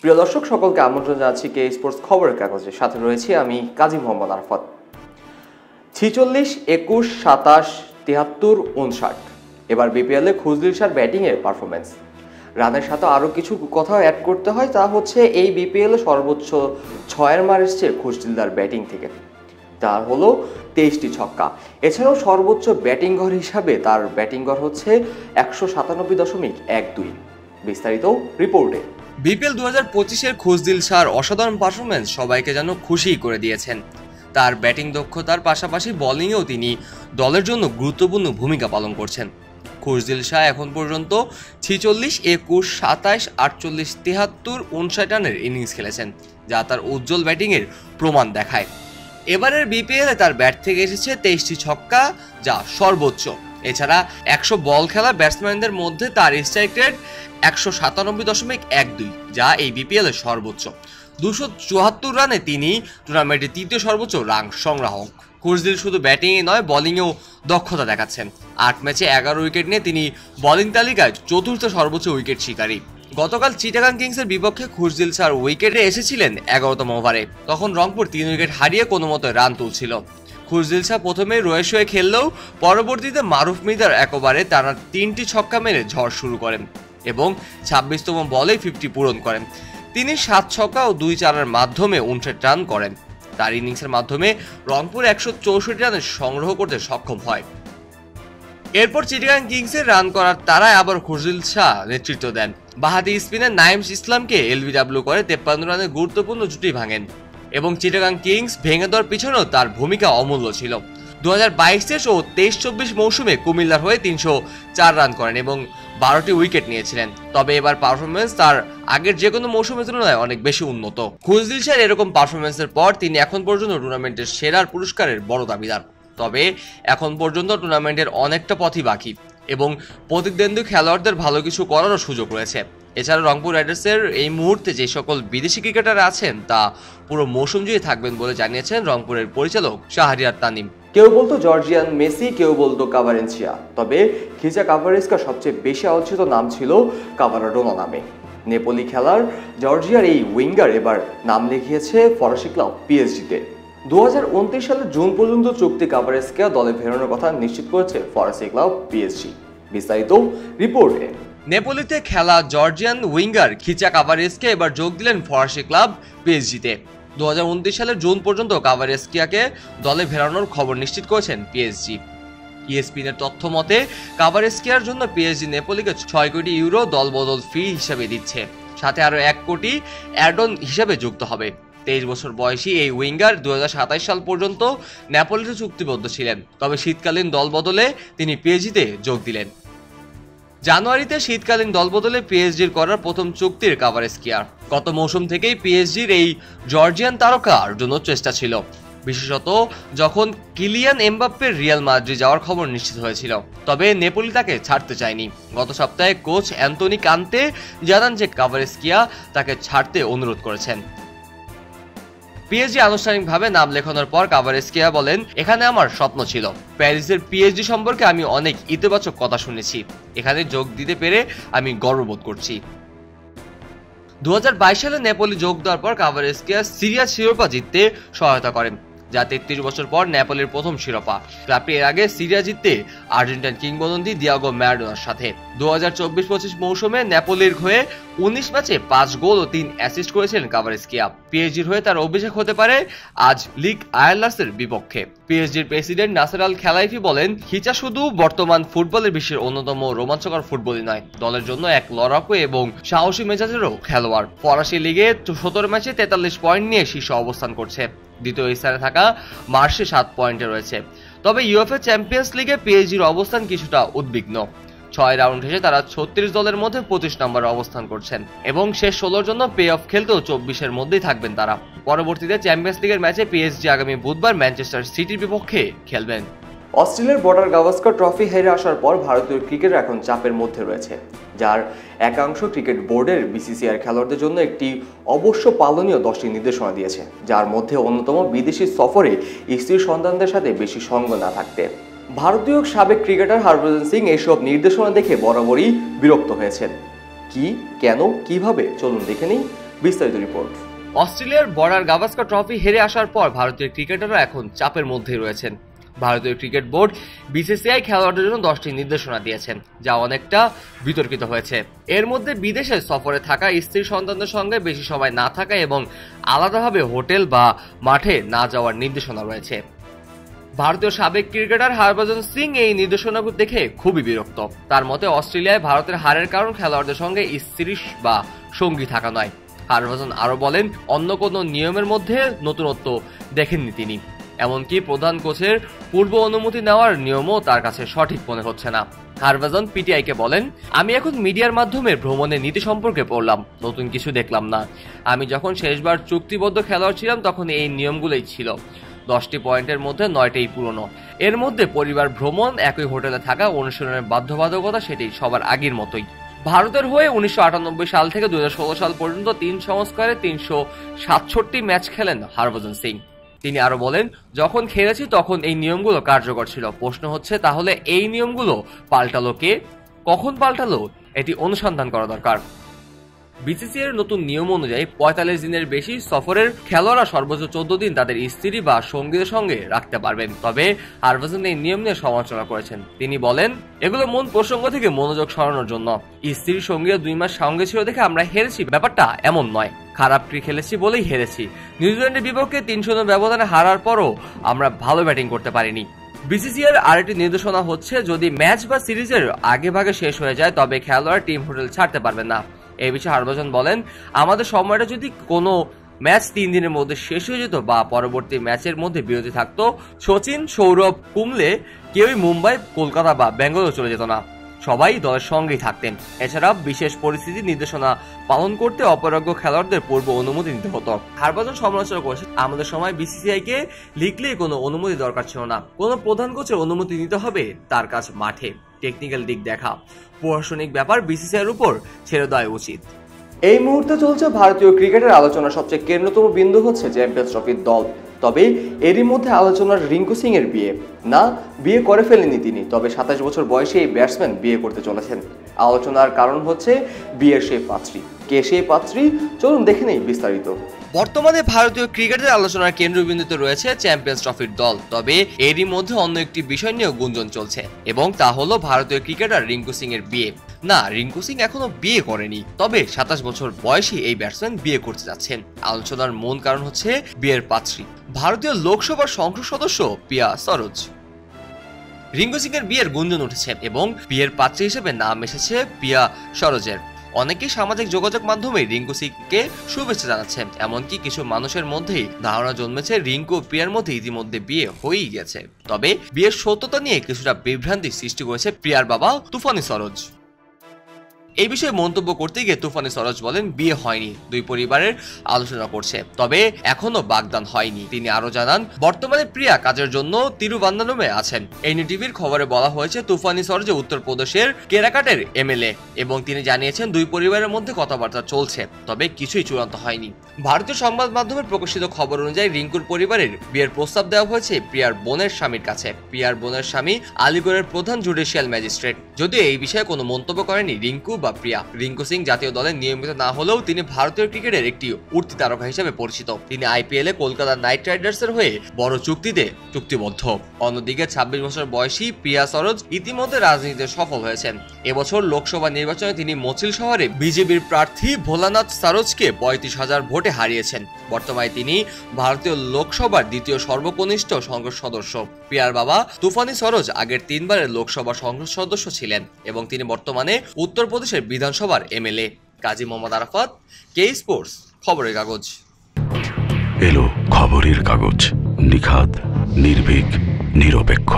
প্রিয় দর্শক সকলকে আমন্ত্রণ জানাচ্ছি কে স্পোর্টস খবরের কাগজে। সাথে রয়েছি আমি কাজী মোহাম্মদ আরফাত। 46, 21, 27, 73, 59 এবার বিপিএলে খুজদিল শাহর ব্যাটিংয়ের পারফরমেন্স। রানের সাথে আরও কিছু কথা অ্যাড করতে হয়, তা হচ্ছে এই বিপিএলে সর্বোচ্চ 6 মার এসছে খুজদিলদার ব্যাটিং থেকে, তার হলো 23টি ছক্কা। এছাড়াও সর্বোচ্চ ব্যাটিং গড় হিসাবে তার ব্যাটিং গড় হচ্ছে 197.12। বিস্তারিত রিপোর্টে। বিপিএল 2025-এর খুজদিল শাহর অসাধারণ পারফরমেন্স সবাইকে যেন খুশি করে দিয়েছেন। তার ব্যাটিং দক্ষতার পাশাপাশি বোলিংয়েও তিনি দলের জন্য গুরুত্বপূর্ণ ভূমিকা পালন করছেন। খুজদিল শাহ এখন পর্যন্ত 46, 21, 27, 48, 73, 59 রানের ইনিংস খেলেছেন, যা তার উজ্জ্বল ব্যাটিংয়ের প্রমাণ দেখায়। এবারের বিপিএলে তার ব্যাট থেকে এসেছে 23টি ছক্কা, যা সর্বোচ্চ। এছাড়া 100 বল খেলা ব্যাটসম্যানদের মধ্যে তার স্ট্রাইক রেট 197.12, যা এই বিপিএল এর সর্বোচ্চ। 274 রানে তিনি টুর্নামেন্টের তৃতীয় সর্বোচ্চ রান সংগ্রাহক। খুজদিল শুধু ব্যাটিংয়ে নয়, বোলিংয়েও দক্ষতা দেখাচ্ছেন। 8 ম্যাচে 11 উইকেট নিয়ে তিনি বোলিং তালিকায় চতুর্থ সর্বোচ্চ উইকেট শিকারী। গতকাল চিটাগাং কিংসের বিপক্ষে খুজদিল শাহ উইকেটে এসেছিলেন 11তম ওভারে। তখন রংপুর 3 উইকেট হারিয়ে কোনো মতো রান তুলছিল। খুজদিল শাহ প্রথমে রয়ে শোয়ে খেললেও পরবর্তীতে মারুফ মির্জার এক ওভারে টানা 3টি ছক্কা মেরে ঝড় শুরু করেন এবং 26তম বলে 50 পূরণ করেন। তিনি 7 ছক্কা ও 2 চারের মাধ্যমে 59 রান করেন। তার ইনিংসের মাধ্যমে রংপুর 164 রানের সংগ্রহ করতে সক্ষম হয়। এরপর চিটাগাং কিংসের রান করার তারায় আবার খুজদিল শাহ নেতৃত্ব দেন। বাহাতি স্পিনার নাইম ইসলামকে এলবিডব্লিউ করে 53 রানের গুরুত্বপূর্ণ জুটি ভাঙেন এবং চিটাগাং কিংস ভেঙে দেওয়ার পিছনেও তার ভূমিকা অমূল্য ছিল। 2022-23 ও 23-24 মৌসুমে কুমিল্লার হয়ে 304 রান করেন এবং 12টি উইকেট নিয়েছিলেন। তবে এবার পারফরমেন্স তার আগের যে কোনো মৌসুমের তুলনায় অনেক বেশি উন্নত। খুজদিল শাহর এরকম পারফরমেন্সের পর তিনি এখন পর্যন্ত টুর্নামেন্টের সেরার পুরস্কারের বড় দাবিদার। তবে এখন পর্যন্ত টুর্নামেন্টের অনেকটা পথই বাকি এবং প্রতিদ্বন্দ্বী খেলোয়াড়দের ভালো কিছু করারও সুযোগ রয়েছে। এছাড়া রংপুর রাইডার্সের এই মুহূর্তে যে সকল বিদেশি ক্রিকেটার আছেন তা পুরো মৌসুম জুড়ে থাকবেন বলে জানিয়েছেন রংপুরের পরিচালক শাহরিয়ার তানিম। কেউ বলতো জর্জিয়ান মেসি, কেউ বলতো কাভারেন্সিয়া, তবে খিচা কাভারেস্কার সবচেয়ে বেশি আলোচিত নাম ছিল কাভারাডোনা নামে। নেপোলি খেলার জর্জিয়ার এই উইঙ্গার এবার নাম লিখিয়েছে ফরাসি ক্লাব পিএসজিতে। 2029 সালের জুন পর্যন্ত চুক্তি কাভারেস্কা দলে ফেরানোর কথা নিশ্চিত করেছে ফরাসি ক্লাব পিএসজি। বিস্তারিত রিপোর্টে। নেপোলিতে খেলা জর্জিয়ান উইঙ্গার খিচা কাভারেস্কা এবার যোগ দিলেন ফরাসি ক্লাব পিএসজিতে। 2029 সালের জুন পর্যন্ত কাভারেস্কিয়াকে দলে ফেরানোর খবর নিশ্চিত করেছেন পিএসজি। ইএসপিএনের তথ্য মতে কাভারেস্কিয়ার জন্য পিএসজি নেপোলিকে 6 কোটি ইউরো দলবদল ফি হিসেবে দিচ্ছে, সাথে আরও 1 কোটি অ্যাডন হিসেবে যুক্ত হবে। 23 বছর বয়সী এই উইঙ্গার 2027 সাল পর্যন্ত নেপোলিতে চুক্তিবদ্ধ ছিলেন, তবে শীতকালীন দলবদলে তিনি পিএসজিতে যোগ দিলেন। জানুয়ারিতে শীতকালীন দলবদলে পিএসজির করার প্রথম চুক্তির কাভারেস্কিয়ার। গত মৌসুম থেকেই পিএসজির এই জর্জিয়ান তারকার জন্য চেষ্টা ছিল, বিশেষত যখন কিলিয়ান এমবাপ্পের রিয়াল মাদ্রিদ যাওয়ার খবর নিশ্চিত হয়েছিল। তবে নেপোলি তাকে ছাড়তে চায়নি। গত সপ্তাহে কোচ অ্যান্তনি কান্তে জানান যে কাভারেস্কিয়া তাকে ছাড়তে অনুরোধ করেছেন। পিএসজি আনুষ্ঠানিকভাবে নাম লেখানোর পর কাভারেস্কিয়া বলেন, এখানে আমার স্বপ্ন ছিল। প্যারিসের পিএসজি সম্পর্কে আমি অনেক ইতিবাচক কথা শুনেছি। এখানে যোগ দিতে পেরে আমি গর্ববোধ করছি। 2022 সালে নেপোলি যোগ দেওয়ার পর কাভারেস্কিয়া সিরিয়া শিরোপা জিততে সহায়তা করেন, যা 33 বছর পর নেপোলির প্রথম শিরোপা। ক্লাবটি এর আগে সিরিয়া জিততে আর্জেন্টাইন কিংবদন্তি দিয়াগো ম্যারাডোনার সাথে 2024-25 মৌসুমে নেপোলির হয়ে 19 ম্যাচে 5 গোল ও 3 অ্যাসিস্ট করেছিলেন কাভারেস্কিয়া। পিএসজির হয়ে তার অভিষেক হতে পারে আজ লিগ আয়ারলার্সের বিপক্ষে। পিএসজির প্রেসিডেন্ট নাসের আল খেলাইফি বলেন, খিচা শুধু বর্তমান ফুটবলের বিশ্বের অন্যতম রোমাঞ্চকর ফুটবলই নয়, দলের জন্য এক লড়াকু এবং সাহসী মেজাজেরও খেলোয়াড়। ফরাসি লিগে 17 ম্যাচে 43 পয়েন্ট নিয়ে শীর্ষ অবস্থান করছে। দ্বিতীয় স্থানে থাকা মার্সে 7 পয়েন্টে রয়েছে। তবে ইউএফএ চ্যাম্পিয়ন্স লিগে পিএসজির অবস্থান কিছুটা উদ্বিগ্ন। 6 রাউন্ড শেষে তারা 36 দলের মধ্যে 25 নম্বরে অবস্থান করছেন এবং শেষ 16 জন্য প্লে অফ খেলতেও 24-এর মধ্যেই থাকবেন তারা। পরবর্তীতে চ্যাম্পিয়ন্স লিগের ম্যাচে পিএসজি আগামী বুধবার ম্যানচেস্টার সিটির বিপক্ষে খেলবেন। অস্ট্রেলিয়ার বর্ডার গাভাস্কর ট্রফি হেরে আসার পর ভারতীয় ক্রিকেটার এখন চাপের মধ্যে রয়েছে, যার একাংশ ক্রিকেট বোর্ডের বিসিসিআই খেলোয়াড়দের জন্য একটি অবশ্য পালনীয় 10টি নির্দেশনা দিয়েছে, যার মধ্যে অন্যতম বিদেশি সফরে স্ত্রী সন্তানদের সাথে বেশি সঙ্গ না থাকতে। ভারতীয় সাবেক ক্রিকেটার হরভজন সিং এইসব নির্দেশনা দেখে বরাবরই বিরক্ত হয়েছেন। কি, কেন, কিভাবে, চলুন দেখে নেই বিস্তারিত রিপোর্ট। অস্ট্রেলিয়ার বর্ডার গাভাস্কার ট্রফি হেরে আসার পর ভারতীয় ক্রিকেটাররা এখন চাপের মধ্যেই রয়েছেন। ভারতীয় ক্রিকেট বোর্ড বিসিসিআই খেলোয়াড়দের জন্য 10টি নির্দেশনা দিয়েছেন, যা অনেকটা বিতর্কিত হয়েছে। এর মধ্যে বিদেশে সফরে থাকা, স্ত্রী সন্তানদের সঙ্গে বেশি সময় না থাকা এবং আলাদাভাবে হোটেল বা মাঠে না যাওয়ার নির্দেশনা রয়েছে। ভারতীয় সাবেক ক্রিকেটার হরভজন সিং এই নির্দেশনাগুলো দেখে খুবই বিরক্ত। তার মতে অস্ট্রেলিয়ায় ভারতের হারের কারণ খেলোয়াড়দের সঙ্গে স্ত্রী বা সঙ্গী থাকা নয়। হরভজন আরও বলেন, অন্য কোনো নিয়মের মধ্যে নতুনত্ব দেখেননি তিনি। এমনকি প্রধান কোচের পূর্ব অনুমতি নেওয়ার নিয়মও তার কাছে সঠিক মনে হচ্ছে না। হরভজন পিটিআইকে বলেন, আমি এখন মিডিয়ার মাধ্যমে ভ্রমণের নীতি সম্পর্কে পড়লাম, নতুন কিছু দেখলাম না। আমি যখন শেষবার চুক্তিবদ্ধ খেলোয়াড় ছিলাম তখন এই নিয়মগুলোই ছিল। 10টি পয়েন্টের মধ্যে 9টিই পুরনো। এর মধ্যে পরিবার ভ্রমণ, একই হোটেলে থাকা, অনুশীলনের বাধ্যবাধকতা সেটি সবার আগের মতোই। ভারতের হয়ে 1998 সাল থেকে 2016 সাল পর্যন্ত 3 সংস্করণে 367 ম্যাচ খেলেন হরভজন সিং। তিনি আরো বলেন, যখন খেলেছি তখন এই নিয়মগুলো কার্যকর ছিল। প্রশ্ন হচ্ছে, তাহলে এই নিয়মগুলো পাল্টালো কে, কখন পাল্টালো, এটি অনুসন্ধান করা দরকার। বিসিসিআই এর নতুন নিয়ম অনুযায়ী 45 দিনের বেশি সফরের খেলোয়াড়রা সর্বোচ্চ 14 দিন তাদের স্ত্রী বা সঙ্গীদের সঙ্গে রাখতে পারবেন। তবে হরভজন এই নিয়ম নিয়ে সমালোচনা করেছেন। তিনি বলেন, এগুলো মূল প্রসঙ্গ থেকে মনোযোগ সরানোর জন্য। স্ত্রীর সঙ্গীরা 2 মাস সঙ্গে ছিল দেখে আমরা হেরেছি, ব্যাপারটা এমন নয়। খারাপ খেলেছি বলেই হেরেছি। নিউজিল্যান্ডের বিপক্ষে 3-0 ব্যবধানে হারার পরও আমরা ভালো ব্যাটিং করতে পারিনি। বিসিসিআই এর আরেকটি নির্দেশনা হচ্ছে, যদি ম্যাচ বা সিরিজের আগে ভাগে শেষ হয়ে যায় তবে খেলোয়াড় টিম হোটেল ছাড়তে পারবেন না। এই বিষয়ে হরভজন বলেন, আমাদের সময়টা যদি কোনো ম্যাচ 3 দিনের মধ্যে শেষ হয়ে যেত বা পরবর্তী ম্যাচের মধ্যে বিরতি থাকতো, সচিন, সৌরভ, কুম্বলে কেউই মুম্বাই, কলকাতা বা বেঙ্গালুরু চলে যেত না। সবাই দলের সঙ্গেই থাকতেন। এছাড়া বিশেষ পরিস্থিতি নির্দেশনা পালন করতে অপরাজ্ঞ খেলোয়াড়দের পূর্ব অনুমতি নিতে হতো। হরভজন সমালোচনা করেছে, আমাদের সময় বিসিসিআই কে লিখলে কোনো অনুমতি দরকার ছিল না। কোনো প্রধান কোচের অনুমতি নিতে হবে, তার কাজ মাঠে টেকনিক্যাল দিক দেখা, প্রশাসনিক ব্যাপার বিসিসিআই এর উপর ছেড়ে দেওয়া উচিত। এই মুহূর্তে চলছে ভারতীয় ক্রিকেটের আলোচনার সবচেয়ে কেন্দ্রতম বিন্দু হচ্ছে চ্যাম্পিয়ন্স ট্রফির দল। তবে এরই মধ্যে আলোচনার রিঙ্কু সিং এর বিয়ে। না, বিয়ে করে ফেলেনি তিনি, তবে 27 বছর বয়সে এই ব্যাটসম্যান বিয়ে করতে চলেছেন। আলোচনার কারণ হচ্ছে বিয়ের সেই পাত্রী। কে সেই পাত্রী, চলুন দেখে নেই বিস্তারিত। বর্তমানে ভারতীয় ক্রিকেটের আলোচনার কেন্দ্রবিন্দুতে রয়েছে চ্যাম্পিয়ন্স ট্রফির দল। তবে এরই মধ্যে অন্য একটি বিষয় নিয়েও গুঞ্জন চলছে, এবং তা হলো ভারতীয় ক্রিকেটার রিঙ্কু সিং এর বিয়ে। না, রিঙ্কু সিং এখনো বিয়ে করেনি, তবে 27 বছর বয়সী এই ব্যাটসম্যান বিয়ে করতে যাচ্ছেন। আলোচনার মূল কারণ হচ্ছে বিয়ের পাত্রী, ভারতীয় লোকসভার সংসদ সদস্য প্রিয়া সরোজ। রিঙ্কু সিং এর বিয়ের গুঞ্জন উঠেছে এবং বিয়ের পাত্রী হিসেবে নাম এসেছে প্রিয়া সরোজের। অনেকেই সামাজিক যোগাযোগ মাধ্যমে রিঙ্কু সিংকে শুভেচ্ছা জানাচ্ছেন। এমনকি কিছু মানুষের মধ্যেই ধারণা জন্মেছে রিঙ্কু ও প্রিয়ার মধ্যে ইতিমধ্যে বিয়ে হয়েই গেছে। তবে বিয়ের সত্যতা নিয়ে কিছুটা বিভ্রান্তি সৃষ্টি করেছে প্রিয়ার বাবা তুফানি সরোজ। এই বিষয়ে মন্তব্য করতে গিয়ে তুফানি সরোজ বলেন, বিয়ে হয়নি, দুই পরিবারের আলোচনা করছে, তবে এখনো বাগদান হয়নি। তিনি আরো জানান, বর্তমানে প্রিয়া কাজের জন্য তিরুভান্নামে আছেন। এনডিটিভির খবরে বলা হয়েছে, তুফানি সরোজ উত্তরপ্রদেশের কেরাকাটের এমএলএ এবং তিনি জানিয়েছেন দুই পরিবারের মধ্যে কথাবার্তা চলছে, তবে কিছুই চূড়ান্ত হয়নি। ভারতীয় সংবাদ মাধ্যমে প্রকাশিত খবর অনুযায়ী রিঙ্কুর পরিবারের বিয়ের প্রস্তাব দেওয়া হয়েছে প্রিয়ার বোনের স্বামীর কাছে। প্রিয়ার বোনের স্বামী আলিগড়ের প্রধান জুডিশিয়াল ম্যাজিস্ট্রেট। যদিও এই বিষয়ে কোনো মন্তব্য করেনি রিঙ্কু বা প্রিয়া। রিঙ্কু সিং জাতীয় দলে নিয়মিত না হলেও তিনি ভারতীয় ক্রিকেটের একটি উঠতি তারকা হিসেবে পরিচিত। তিনি আইপিএল এ কলকাতা নাইট রাইডার্সের হয়ে বড় চুক্তিতে চুক্তিবদ্ধ। অন্যদিকে 26 বছর বয়সী প্রিয়া সরোজ ইতিমধ্যে রাজনীতিতে সফল হয়েছেন। এবছর লোকসভা নির্বাচনে তিনি মোচিল শহরে বিজেপির প্রার্থী ভোলানাথ সরোজকে 35,000 ভোটে হারিয়েছেন। বর্তমানে তিনি ভারতীয় লোকসভার দ্বিতীয় সর্বকনিষ্ঠ সংসদ সদস্য। প্রিয়ার বাবা তুফানি সরোজ আগের 3 বারের লোকসভা সংসদ সদস্য ছিলেন এবং তিনি বর্তমানে উত্তরপ্রদেশের বিধানসভার এমএলএ। কাজী মোহাম্মদ আরাফাত, কে স্পোর্টস, খবরের কাগজ। এলো খবরের কাগজ, নিখাত, নির্ভীক, নিরপেক্ষ।